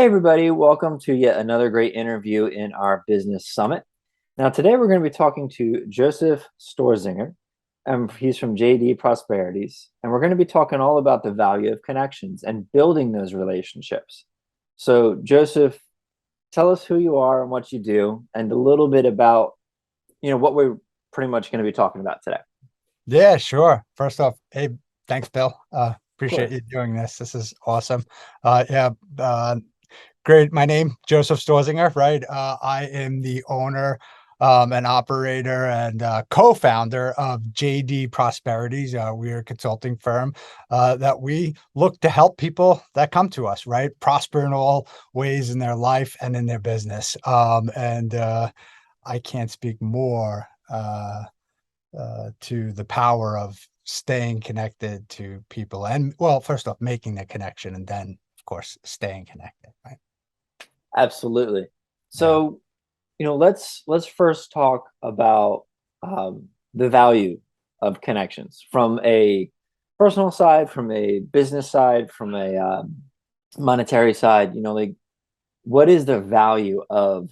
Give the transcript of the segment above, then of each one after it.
everybody, welcome to yet another great interview in our business summit. Now, today we're going to be talking to Joseph Storzinger, and he's from JD Prosperities, and we're going to be talking all about the value of connections and building those relationships. So, Joseph, tell us who you are and what you do, and a little bit about, what we're pretty much going to be talking about today. Yeah, sure. First off, hey, thanks, Bill. Of Appreciate course. you doing this. This is awesome. Yeah, great. My name, Joseph Storzinger, right? I am the owner, and operator and co-founder of JD Prosperities. We're a consulting firm that we look to help people that come to us, right? Prosper in all ways in their life and in their business. And I can't speak more. To the power of staying connected to people and, well, first off, making the connection, and then of course staying connected, right? Absolutely. Yeah. So, let's first talk about the value of connections from a personal side, from a business side, from a monetary side. Like what is the value of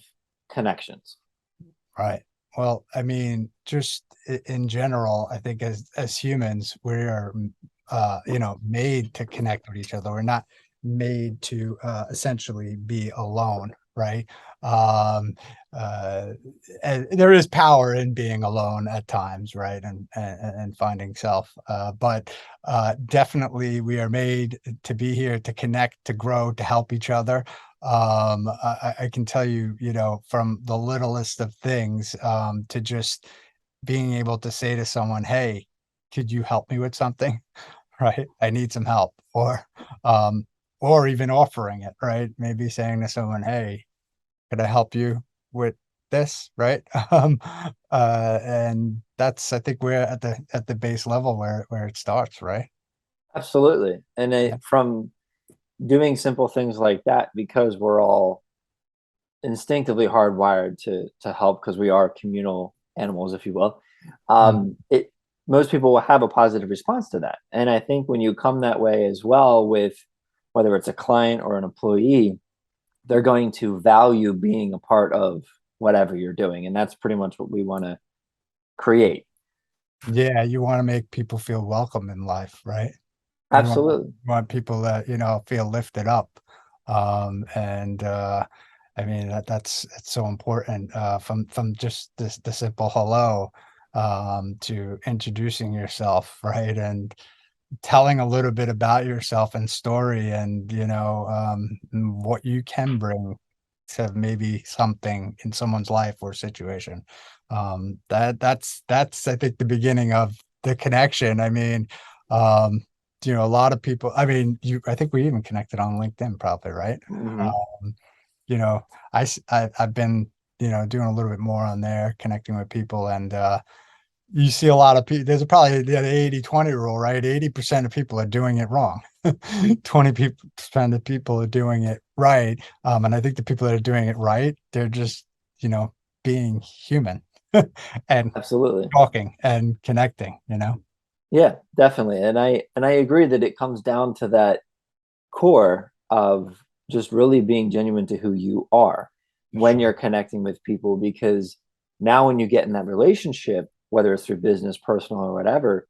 connections? Right. Well, I mean, just in general, I think as humans, we are made to connect with each other. We're not made to essentially be alone, right? Um, uh, and there is power in being alone at times, right? And finding self. But definitely we are made to be here to connect, to grow, to help each other. I can tell you, from the littlest of things, to just being able to say to someone, "Hey, could you help me with something?" Right? I need some help, um, or even offering it, right? Maybe saying to someone, "Hey, could I help you with this?" Right? And that's, I think we're at the base level where it starts, right? Absolutely. And Yeah. from doing simple things like that, because we're all instinctively hardwired to help because we are communal animals, if you will. Mm. It Most people will have a positive response to that, and I think when you come that way as well with whether it's a client or an employee, they're going to value being a part of whatever you're doing, and that's pretty much what we want to create. Yeah, you want to make people feel welcome in life, right? Absolutely. You want people that, feel lifted up. And I mean that's it's so important, from just the simple hello, to introducing yourself, right? And telling a little bit about yourself and story, and what you can bring to maybe something in someone's life or situation. That's I think the beginning of the connection. I mean, um, a lot of people, I mean, I think we even connected on LinkedIn probably, right? Hmm. Um, you know, I've been, doing a little bit more on there, connecting with people, and you see a lot of people. There's probably the 80-20 rule, right? 80% of people are doing it wrong. 20% of people are doing it right. And I think the people that are doing it right, they're just, you know, being human and Absolutely. talking and connecting. Yeah, definitely. And I agree that it comes down to that core of just really being genuine to who you are when Sure. you're connecting with people, because now when you get in that relationship, whether it's through business, personal, or whatever,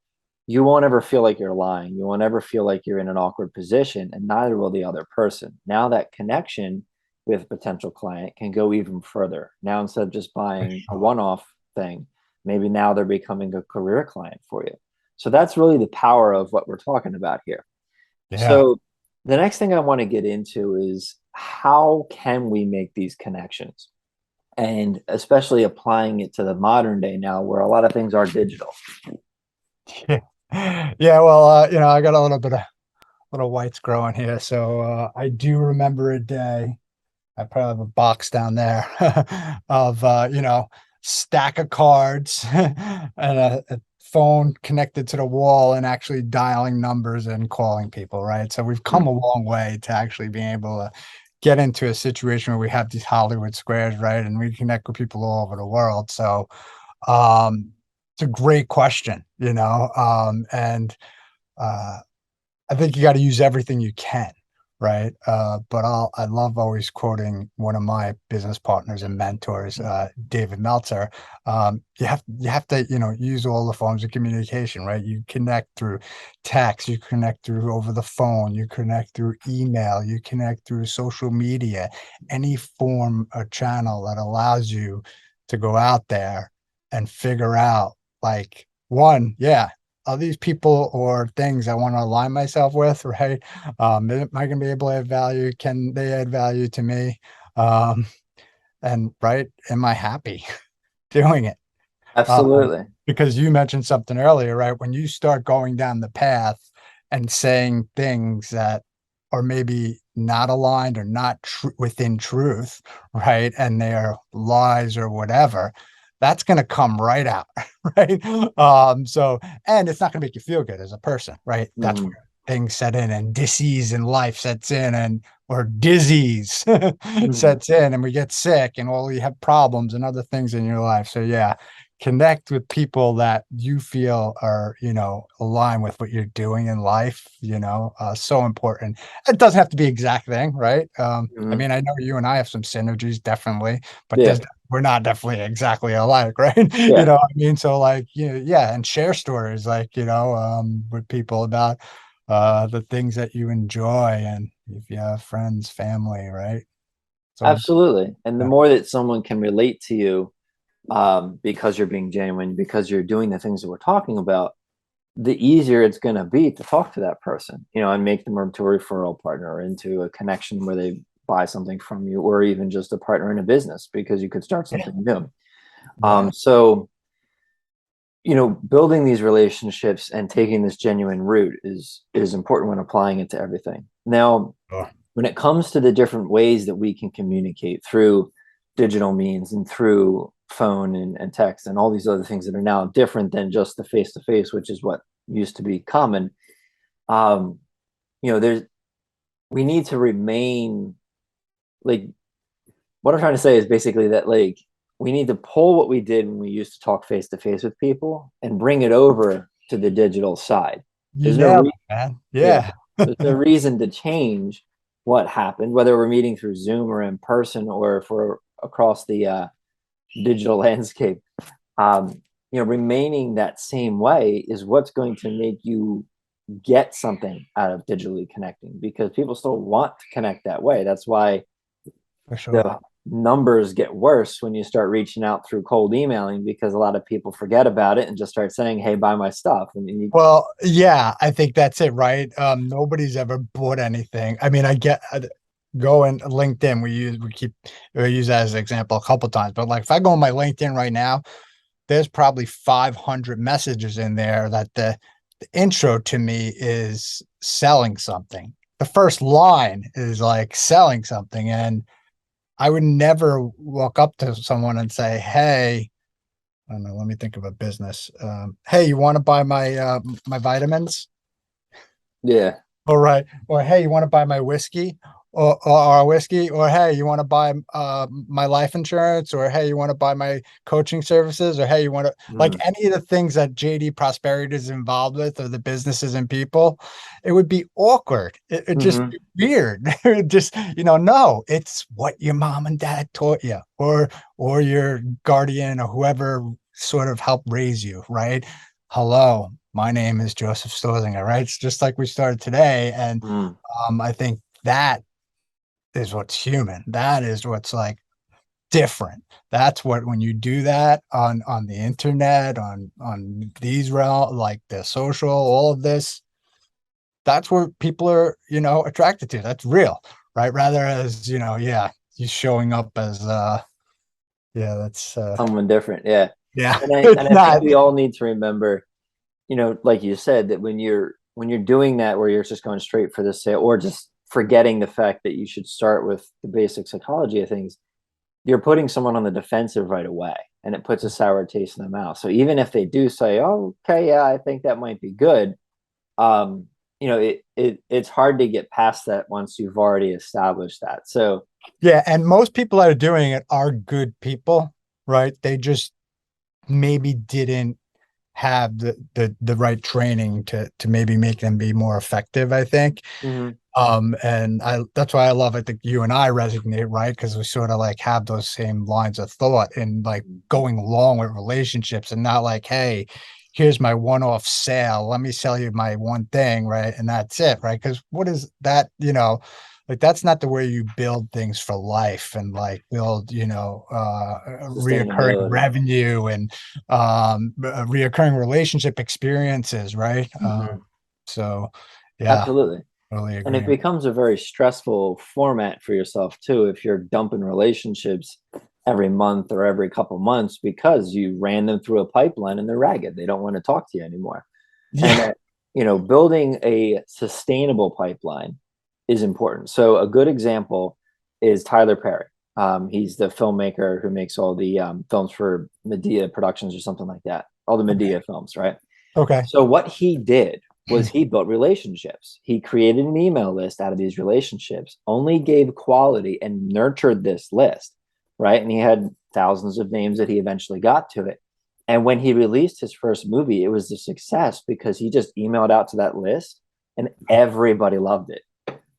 you won't ever feel like you're lying. You won't ever feel like you're in an awkward position, and neither will the other person. Now that connection with a potential client can go even further. Now, instead of just For buying a sure. one-off thing, maybe now they're becoming a career client for you. So that's really the power of what we're talking about here. Yeah. So the next thing I want to get into is how can we make these connections? And especially applying it to the modern day now where a lot of things are digital. Yeah. Yeah. Well, I got a little bit of little whites growing here. So I do remember a day. I probably have a box down there of stack of cards and a phone connected to the wall and actually dialing numbers and calling people, right? So we've come Hmm. a long way to actually being able to get into a situation where we have these Hollywood squares, right? And we connect with people all over the world. So it's a great question, and uh, I think you got to use everything you can, right? But I love always quoting one of my business partners and mentors, David Meltzer. You have to, use all the forms of communication, right? You connect through text, you connect through over the phone, you connect through email, you connect through social media, any form or channel that allows you to go out there and figure out, like, one, yeah, are these people or things I want to align myself with, right? Am I going to be able to add value? Can they add value to me? Um, and right, am I happy doing it? Absolutely. Because you mentioned something earlier, right? When you start going down the path and saying things that are maybe not aligned or not within truth, right? And they're lies or whatever, that's going to come right out, right? So, and it's not going to make you feel good as a person, right? That's Mhm. where things set in and disease in life sets in, and or disease Mhm. sets in, and we get sick and all you have problems and other things in your life. So yeah, connect with people that you feel are, align with what you're doing in life, so important. It doesn't have to be exact thing, right? I Mhm. mean, I know you and I have some synergies, definitely, but Yeah. we're not definitely exactly alike, right? Yeah. What I mean? So like, yeah, and share stories like, with people about the things that you enjoy, and if you have friends, family, right? So Absolutely. And the yeah, more that someone can relate to you, because you're being genuine, because you're doing the things that we're talking about, the easier it's going to be to talk to that person, and make them into a referral partner or into a connection where they buy something from you, or even just a partner in a business because you could start yeah, something new. yeah. So, building these relationships and taking this genuine route is important when applying it to everything. Now, Sure. when it comes to the different ways that we can communicate through digital means and through phone and text and all these other things that are now different than just the face to face, which is what used to be common, um, there's we need to remain, like, what I'm trying to say is basically that, like, we need to pull what we did when we used to talk face to face with people and bring it over to the digital side. You There's no nailed re- it, man. Yeah, Yeah. there's no reason to change what happened, whether we're meeting through Zoom or in person or if we're across the digital landscape. Remaining that same way is what's going to make you get something out of digitally connecting, because people still want to connect that way. That's why For sure. the numbers get worse when you start reaching out through cold emailing, because a lot of people forget about it and just start saying, "Hey, buy my stuff." And Well, yeah, I think that's it, right? Nobody's ever bought anything. I mean, I get go in LinkedIn. We use that as an example a couple times, but like if I go on my LinkedIn right now, there's probably 500 messages in there that the intro to me is selling something. The first line is like selling something, and I would never walk up to someone and say, "Hey, I don't know. Let me think of a business. Hey, you want to buy my vitamins? yeah. All right. Or hey, you want to buy my whiskey or our whiskey? Or hey, you want to buy my life insurance? Or hey, you want to buy my coaching services? Or hey, you want to like Mm. any of the things that JD Prosperity is involved with, or the businesses and people, it would be awkward. It just Hmm. be weird. Just, no, it's what your mom and dad taught you, or your guardian or whoever sort of helped raise you, right? Hello, my name is Joseph Storzinger, right? It's just like we started today. And Mm. I think that is what's human. That is what's like different. That's what, when you do that on the internet, on these realm, like the social, all of this, that's what people are, attracted to. That's real, right? Rather as, yeah, you showing up as yeah, that's Someone different, yeah. yeah, And I it's and I think not. we all need to remember, like you said, that when you're doing that, where you're just going straight for the sale, or just forgetting the fact that you should start with the basic psychology of things, you're putting someone on the defensive right away, and it puts a sour taste in the mouth. So even if they do say, "Oh, okay, yeah, I think that might be good," um, it's hard to get past that once you've already established that. So, Yeah, and most people that are doing it are good people, right? They just maybe didn't have the right training to maybe make them be more effective, I think. mhm. And that's why I love, I think you and I resonate, right? Because we sort of like have those same lines of thought and like going along with relationships and not like, hey, here's my one-off sale. Let me sell you my one thing, right? And that's it, right? Because what is that, like that's not the way you build things for life and like build, reoccurring Sustainability. revenue and reoccurring relationship experiences, right? Mhm. So yeah, Absolutely. totally And it agree. becomes a very stressful format for yourself too if you're dumping relationships every month or every couple months because you ran them through a pipeline and they're ragged. They don't want to talk to you anymore. And Yeah. building a sustainable pipeline is important. So a good example is Tyler Perry. He's the filmmaker who makes all the films for Medea Productions or something like that. All the Okay. Medea films, right? Okay. So what he did was he built relationships. He created an email list out of these relationships, only gave quality and nurtured this list, right? And he had thousands of names that he eventually got to it. And when he released his first movie, it was a success because he just emailed out to that list and everybody loved it.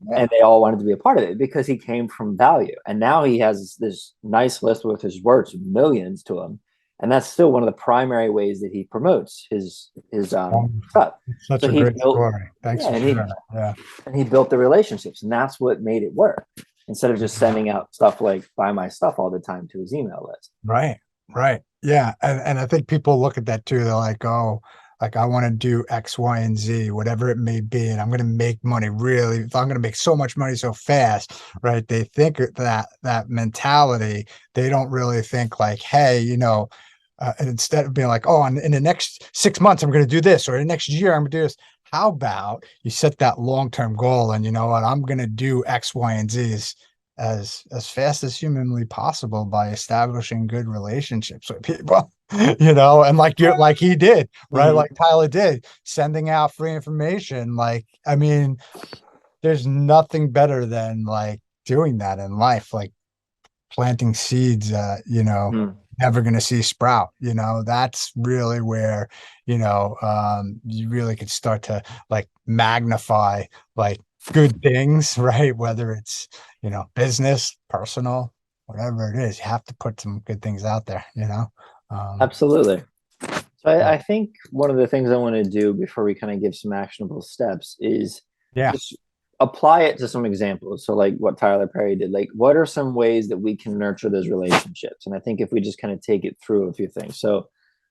Yeah. And they all wanted to be a part of it because he came from value. And now he has this nice list with his works, millions to him. And that's still one of the primary ways that he promotes his Wonderful. stuff. It's such So a he great built, story. Thanks yeah, for sharing. Yeah. and he built the relationships, and that's what made it work. Instead of just sending out stuff like "buy my stuff" all the time to his email list. Right. Right. Yeah. And I think people look at that too. They're like, oh, like I want to do X, Y, and Z, whatever it may be, and I'm going to make money really. If I'm going to make so much money so fast, right? They think that mentality. They don't really think like, hey, and instead of being like, oh, in the next 6 months, I'm going to do this, or the next year, I'm going to do this. How about you set that long-term goal and you know what, I'm going to do X, Y, and Z as fast as humanly possible by establishing good relationships with people, and like he did, right? Mm-hmm. Like Tyler did, sending out free information. Like, I mean, there's nothing better than like doing that in life, like planting seeds Mm-hmm. never going to see sprout. That's really where you really could start to like magnify like good things, right? Whether it's business, personal, whatever it is, you have to put some good things out there. um Absolutely. So but I think one of the things I want to do before we kind of give some actionable steps is yeah. just apply it to some examples. So, like what Tyler Perry did, like what are some ways that we can nurture those relationships? And I think if we just kind of take it through a few things. So,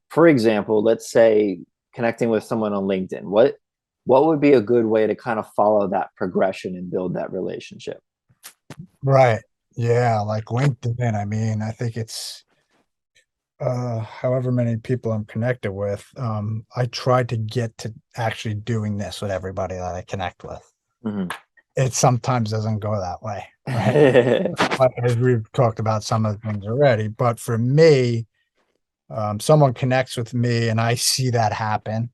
for example, let's say connecting with someone on LinkedIn. What would be a good way to kind of follow that progression and build that relationship? Right. Yeah, like LinkedIn, I mean, I think it's however many people I'm connected with. I try to get to actually doing this with everybody that I connect with. Mhm. It sometimes doesn't go that way, right? But as we've talked about some of the things already, but for me, someone connects with me and I see that happen,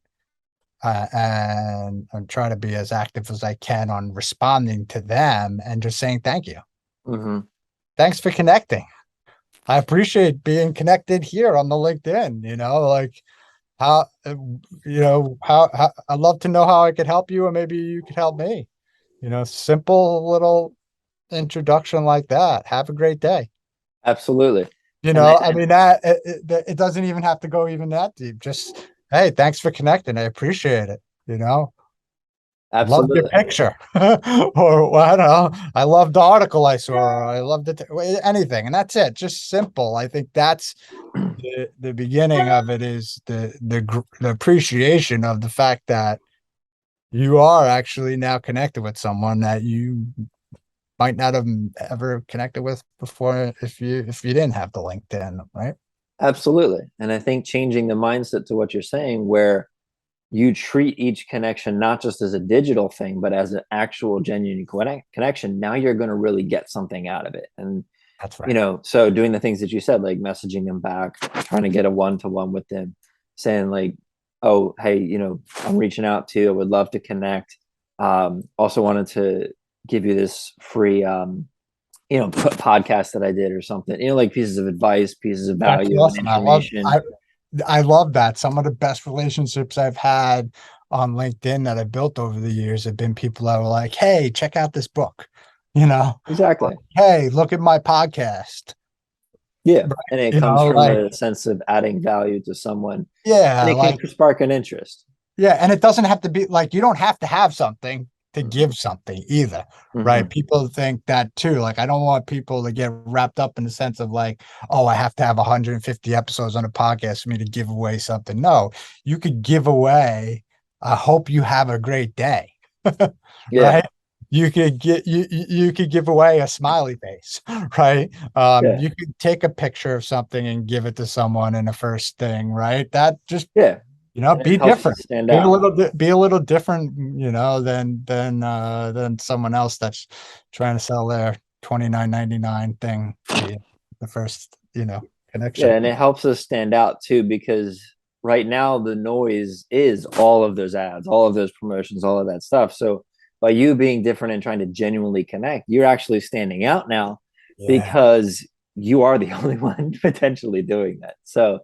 and I'm trying to be as active as I can on responding to them and just saying thank you. Mhm. Thanks for connecting. I appreciate being connected here on the LinkedIn, like how, how I'd love to know how I could help you, or maybe you could help me. Simple little introduction like that. Have a great day. Absolutely. I mean, that it doesn't even have to go even that deep. Just, hey, thanks for connecting. I appreciate it. Love your Absolutely. picture. Or well, I don't know. I loved the article I saw. Or I loved it. Anything. And that's it. Just simple. I think that's the beginning of it, is the appreciation of the fact that you are actually now connected with someone that you might not have ever connected with before if you didn't have the LinkedIn, right? Absolutely. And I think changing the mindset to what you're saying, where you treat each connection not just as a digital thing, but as an actual genuine connection, now you're going to really get something out of it. And, That's right. so doing the things that you said, like messaging them back, trying to get a one-to-one with them, saying like, oh, hey, I'm reaching out to you. I would love to connect. Also wanted to give you this free, podcast that I did or something, like pieces of advice, pieces of That's value and awesome. information. I love that. Some of the best relationships I've had on LinkedIn that I built over the years have been people that were like, "Hey, check out this book," you know, or, Exactly. "Hey, look at my podcast." Yeah. Right? And it You comes know, from like, a sense of adding value to someone, and yeah, it can like, spark an interest. yeah, and it doesn't have to be like you don't have to have something to Hmm. give something either, right? Hmm. People think that too. Like, I don't want people to get wrapped up in the sense of like, oh, I have to have 150 episodes on a podcast for me to give away something. No, you could give away, I hope you have a great day, Yeah. right? You could give away a smiley face, right? Yeah. You could take a picture of something and give it to someone in the first thing, right? That just, Yeah. And it be helps you different, stand out. be a little different, than someone else that's trying to sell their 29.99 thing to you, the first, Yeah. connection. And it helps us stand out too, because right now the noise is all of those ads, all of those promotions, all of that stuff. So by you being different and trying to genuinely connect, you're actually standing out now Yeah. because you are the only one potentially doing that. So,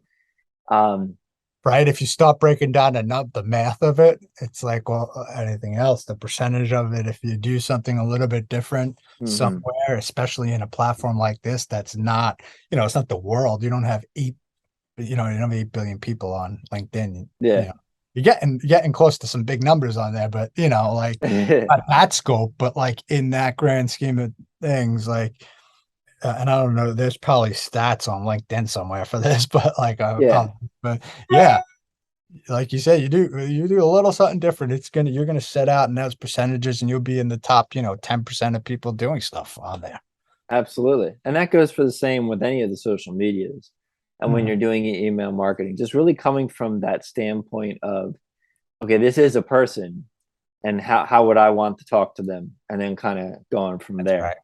um, Right. If you start breaking down the math of it, it's like, well, anything else, the percentage of it, if you do something a little bit different mhm. somewhere, especially in a platform like this, that's not, it's not the world. You don't have you don't have 8 billion people on LinkedIn. Yeah. You're getting close to some big numbers on there, but like at that scope, but like in that grand scheme of things, like, and I don't know, there's probably stats on LinkedIn somewhere for this, but like, Yeah. but yeah, like you said, you do a little something different. You're gonna set out in those percentages, and you'll be in the top, 10% of people doing stuff on there. Absolutely. And that goes for the same with any of the social medias. And when you're Mhm. doing email marketing, just really coming from that standpoint of, okay, this is a person, and how would I want to talk to them? And then kind of going from That's there. right.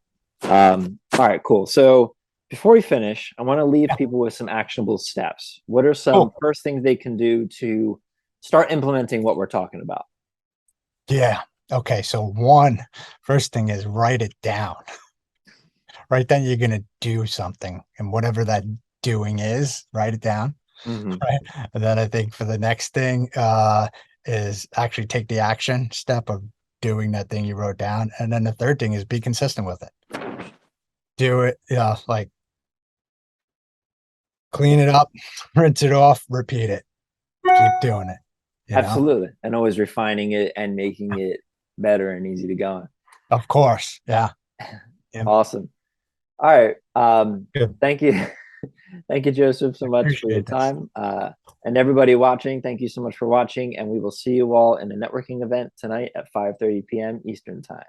All right, cool. So before we finish, I want to leave Yeah, people with some actionable steps. What are some cool. first things they can do to start implementing what we're talking about? Yeah. Okay. So one first thing is write it down. Right then you're gonna do something, and whatever that doing is, write it down. Hmm. Right. And then I think for the next thing, is actually take the action step of doing that thing you wrote down. And then the third thing is be consistent with it. Do it, like clean it up, rinse it off, repeat it, keep doing it, you know? Absolutely. And always refining it and making it better and easy to go on. Of course. Yeah. Yeah. Awesome. All right. Good. Thank you. Thank you, Joseph, so I much for your appreciate this. time. And everybody watching, thank you so much for watching. And we will see you all in a networking event tonight at 5:30 p.m. Eastern Time.